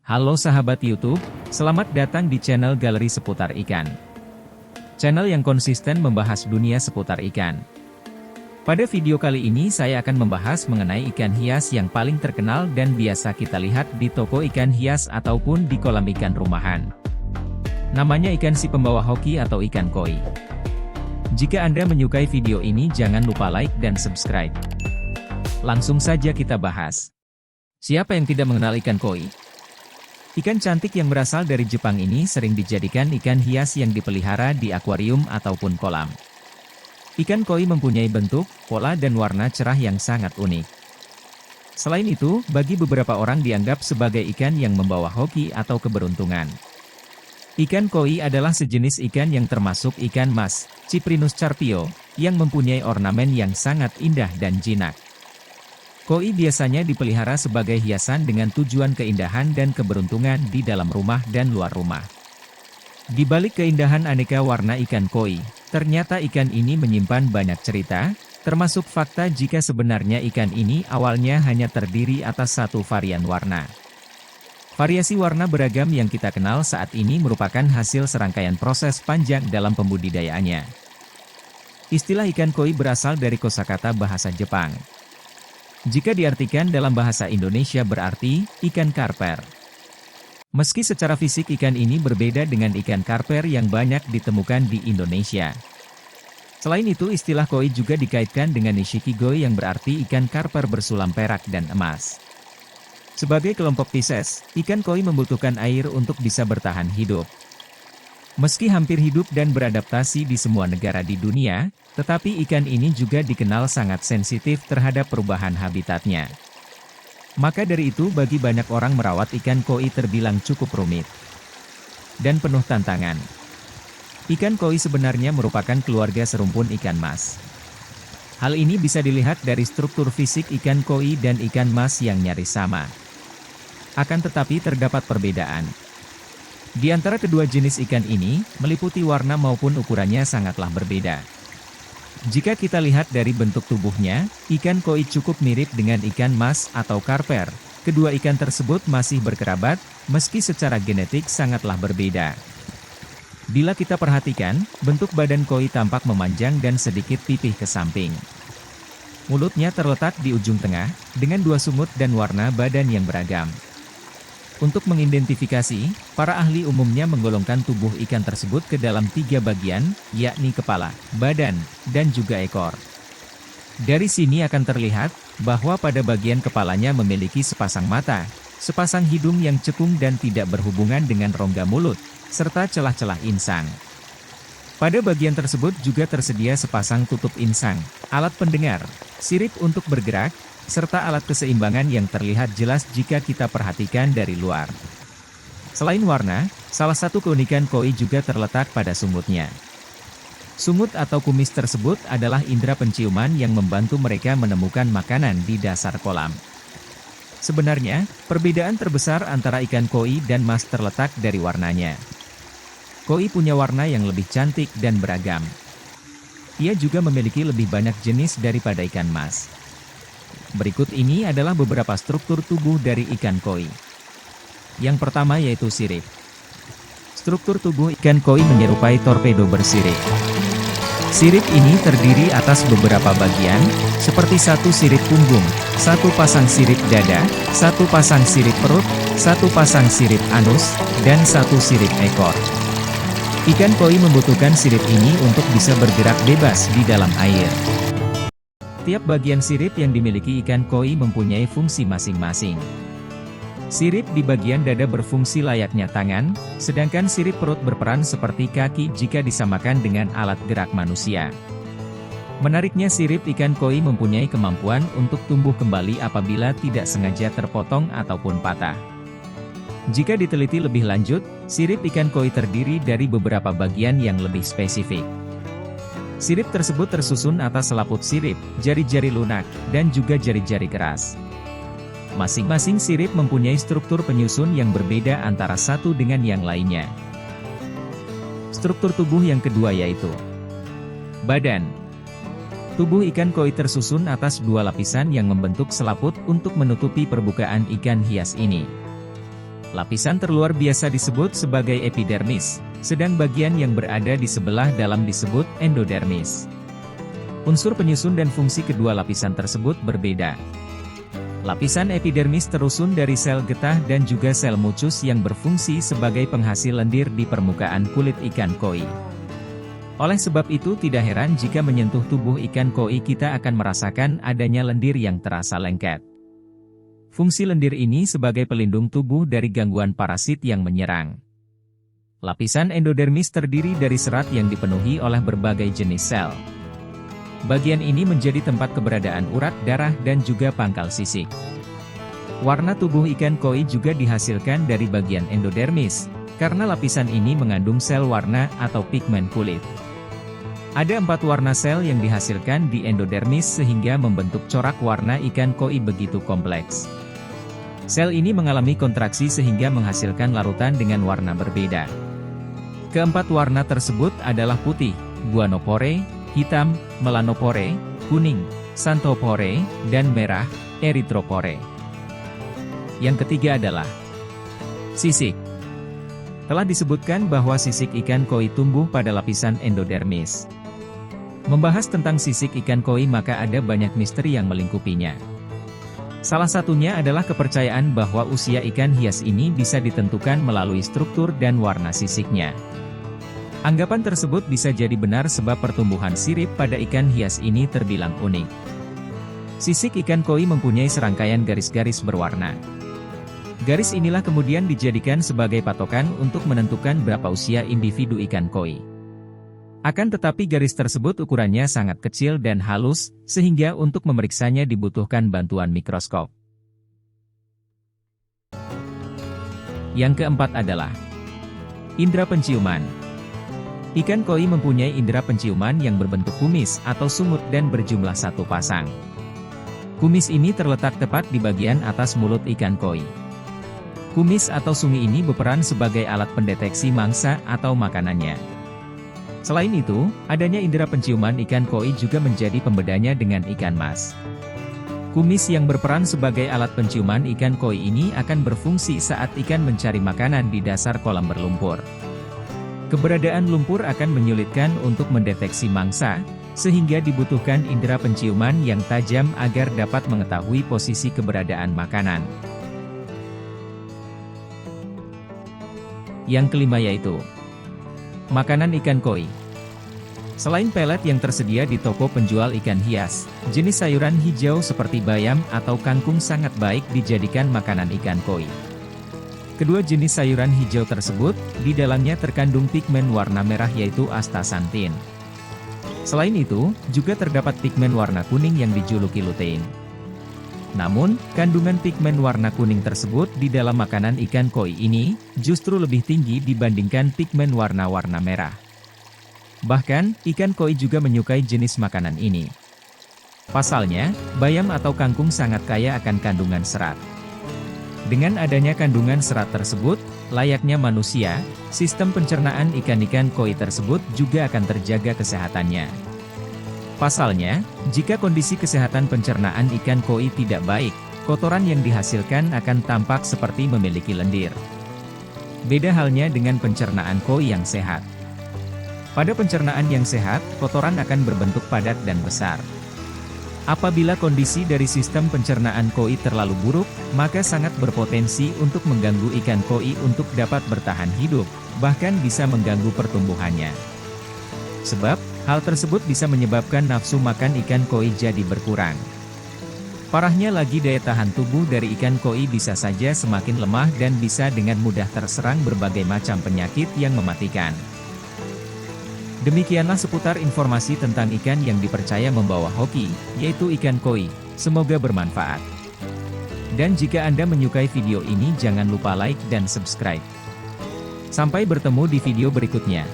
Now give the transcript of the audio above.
Halo sahabat YouTube, selamat datang di channel Galeri Seputar Ikan. Channel yang konsisten membahas dunia seputar ikan. Pada video kali ini saya akan membahas mengenai ikan hias yang paling terkenal dan biasa kita lihat di toko ikan hias ataupun di kolam ikan rumahan. Namanya ikan si pembawa hoki atau ikan koi. Jika Anda menyukai video ini jangan lupa like dan subscribe. Langsung saja kita bahas. Siapa yang tidak mengenal ikan koi? Ikan cantik yang berasal dari Jepang ini sering dijadikan ikan hias yang dipelihara di akuarium ataupun kolam. Ikan koi mempunyai bentuk, pola dan warna cerah yang sangat unik. Selain itu, bagi beberapa orang dianggap sebagai ikan yang membawa hoki atau keberuntungan. Ikan koi adalah sejenis ikan yang termasuk ikan mas, Cyprinus carpio, yang mempunyai ornamen yang sangat indah dan jinak. Koi biasanya dipelihara sebagai hiasan dengan tujuan keindahan dan keberuntungan di dalam rumah dan luar rumah. Di balik keindahan aneka warna ikan koi, ternyata ikan ini menyimpan banyak cerita, termasuk fakta jika sebenarnya ikan ini awalnya hanya terdiri atas satu varian warna. Variasi warna beragam yang kita kenal saat ini merupakan hasil serangkaian proses panjang dalam pembudidayaannya. Istilah ikan koi berasal dari kosakata bahasa Jepang. Jika diartikan dalam bahasa Indonesia berarti, ikan karper. Meski secara fisik ikan ini berbeda dengan ikan karper yang banyak ditemukan di Indonesia. Selain itu istilah koi juga dikaitkan dengan nishikigoi yang berarti ikan karper bersulam perak dan emas. Sebagai kelompok Pisces, ikan koi membutuhkan air untuk bisa bertahan hidup. Meski hampir hidup dan beradaptasi di semua negara di dunia, tetapi ikan ini juga dikenal sangat sensitif terhadap perubahan habitatnya. Maka dari itu bagi banyak orang merawat ikan koi terbilang cukup rumit dan penuh tantangan. Ikan koi sebenarnya merupakan keluarga serumpun ikan mas. Hal ini bisa dilihat dari struktur fisik ikan koi dan ikan mas yang nyaris sama. Akan tetapi terdapat perbedaan. Di antara kedua jenis ikan ini, meliputi warna maupun ukurannya sangatlah berbeda. Jika kita lihat dari bentuk tubuhnya, ikan koi cukup mirip dengan ikan mas atau karper. Kedua ikan tersebut masih berkerabat, meski secara genetik sangatlah berbeda. Bila kita perhatikan, bentuk badan koi tampak memanjang dan sedikit pipih ke samping. Mulutnya terletak di ujung tengah, dengan dua sumut dan warna badan yang beragam. Untuk mengidentifikasi, para ahli umumnya menggolongkan tubuh ikan tersebut ke dalam 3 bagian, yakni kepala, badan, dan juga ekor. Dari sini akan terlihat, bahwa pada bagian kepalanya memiliki sepasang mata, sepasang hidung yang cekung dan tidak berhubungan dengan rongga mulut, serta celah-celah insang. Pada bagian tersebut juga tersedia sepasang tutup insang, alat pendengar, sirip untuk bergerak, serta alat keseimbangan yang terlihat jelas jika kita perhatikan dari luar. Selain warna, salah satu keunikan koi juga terletak pada sumutnya. Sumut atau kumis tersebut adalah indera penciuman yang membantu mereka menemukan makanan di dasar kolam. Sebenarnya, perbedaan terbesar antara ikan koi dan mas terletak dari warnanya. Koi punya warna yang lebih cantik dan beragam. Ia juga memiliki lebih banyak jenis daripada ikan mas. Berikut ini adalah beberapa struktur tubuh dari ikan koi. Yang pertama yaitu sirip. Struktur tubuh ikan koi menyerupai torpedo bersirip. Sirip ini terdiri atas beberapa bagian, seperti satu sirip punggung, satu pasang sirip dada, satu pasang sirip perut, satu pasang sirip anus, dan satu sirip ekor. Ikan koi membutuhkan sirip ini untuk bisa bergerak bebas di dalam air. Tiap bagian sirip yang dimiliki ikan koi mempunyai fungsi masing-masing. Sirip di bagian dada berfungsi layaknya tangan, sedangkan sirip perut berperan seperti kaki jika disamakan dengan alat gerak manusia. Menariknya sirip ikan koi mempunyai kemampuan untuk tumbuh kembali apabila tidak sengaja terpotong ataupun patah. Jika diteliti lebih lanjut, sirip ikan koi terdiri dari beberapa bagian yang lebih spesifik. Sirip tersebut tersusun atas selaput sirip, jari-jari lunak, dan juga jari-jari keras. Masing-masing sirip mempunyai struktur penyusun yang berbeda antara satu dengan yang lainnya. Struktur tubuh yang kedua yaitu badan. Tubuh ikan koi tersusun atas 2 lapisan yang membentuk selaput untuk menutupi permukaan ikan hias ini. Lapisan terluar biasa disebut sebagai epidermis, sedang bagian yang berada di sebelah dalam disebut endodermis. Unsur penyusun dan fungsi kedua lapisan tersebut berbeda. Lapisan epidermis terusun dari sel getah dan juga sel mucus yang berfungsi sebagai penghasil lendir di permukaan kulit ikan koi. Oleh sebab itu tidak heran jika menyentuh tubuh ikan koi kita akan merasakan adanya lendir yang terasa lengket. Fungsi lendir ini sebagai pelindung tubuh dari gangguan parasit yang menyerang. Lapisan endodermis terdiri dari serat yang dipenuhi oleh berbagai jenis sel. Bagian ini menjadi tempat keberadaan urat darah dan juga pangkal sisik. Warna tubuh ikan koi juga dihasilkan dari bagian endodermis, karena lapisan ini mengandung sel warna atau pigmen kulit. Ada 4 warna sel yang dihasilkan di endodermis sehingga membentuk corak warna ikan koi begitu kompleks. Sel ini mengalami kontraksi sehingga menghasilkan larutan dengan warna berbeda. Keempat warna tersebut adalah putih, guanopore, hitam, melanopore, kuning, xanthopore, dan merah, erythropore. Yang ketiga adalah sisik. Telah disebutkan bahwa sisik ikan koi tumbuh pada lapisan endodermis. Membahas tentang sisik ikan koi maka ada banyak misteri yang melingkupinya. Salah satunya adalah kepercayaan bahwa usia ikan hias ini bisa ditentukan melalui struktur dan warna sisiknya. Anggapan tersebut bisa jadi benar sebab pertumbuhan sirip pada ikan hias ini terbilang unik. Sisik ikan koi mempunyai serangkaian garis-garis berwarna. Garis inilah kemudian dijadikan sebagai patokan untuk menentukan berapa usia individu ikan koi. Akan tetapi garis tersebut ukurannya sangat kecil dan halus, sehingga untuk memeriksanya dibutuhkan bantuan mikroskop. Yang keempat adalah indera penciuman. Ikan koi mempunyai indera penciuman yang berbentuk kumis atau sungut dan berjumlah 1 pasang. Kumis ini terletak tepat di bagian atas mulut ikan koi. Kumis atau sungi ini berperan sebagai alat pendeteksi mangsa atau makanannya. Selain itu, adanya indera penciuman ikan koi juga menjadi pembedanya dengan ikan mas. Kumis yang berperan sebagai alat penciuman ikan koi ini akan berfungsi saat ikan mencari makanan di dasar kolam berlumpur. Keberadaan lumpur akan menyulitkan untuk mendeteksi mangsa, sehingga dibutuhkan indera penciuman yang tajam agar dapat mengetahui posisi keberadaan makanan. Yang kelima yaitu makanan ikan koi. Selain pelet yang tersedia di toko penjual ikan hias, jenis sayuran hijau seperti bayam atau kangkung sangat baik dijadikan makanan ikan koi. Kedua jenis sayuran hijau tersebut, di dalamnya terkandung pigmen warna merah yaitu astaxanthin. Selain itu, juga terdapat pigmen warna kuning yang dijuluki lutein. Namun, kandungan pigmen warna kuning tersebut di dalam makanan ikan koi ini, justru lebih tinggi dibandingkan pigmen warna-warna merah. Bahkan, ikan koi juga menyukai jenis makanan ini. Pasalnya, bayam atau kangkung sangat kaya akan kandungan serat. Dengan adanya kandungan serat tersebut, layaknya manusia, sistem pencernaan ikan-ikan koi tersebut juga akan terjaga kesehatannya. Pasalnya, jika kondisi kesehatan pencernaan ikan koi tidak baik, kotoran yang dihasilkan akan tampak seperti memiliki lendir. Beda halnya dengan pencernaan koi yang sehat. Pada pencernaan yang sehat, kotoran akan berbentuk padat dan besar. Apabila kondisi dari sistem pencernaan koi terlalu buruk, maka sangat berpotensi untuk mengganggu ikan koi untuk dapat bertahan hidup, bahkan bisa mengganggu pertumbuhannya. Sebab, hal tersebut bisa menyebabkan nafsu makan ikan koi jadi berkurang. Parahnya lagi daya tahan tubuh dari ikan koi bisa saja semakin lemah dan bisa dengan mudah terserang berbagai macam penyakit yang mematikan. Demikianlah seputar informasi tentang ikan yang dipercaya membawa hoki, yaitu ikan koi. Semoga bermanfaat. Dan jika Anda menyukai video ini jangan lupa like dan subscribe. Sampai bertemu di video berikutnya.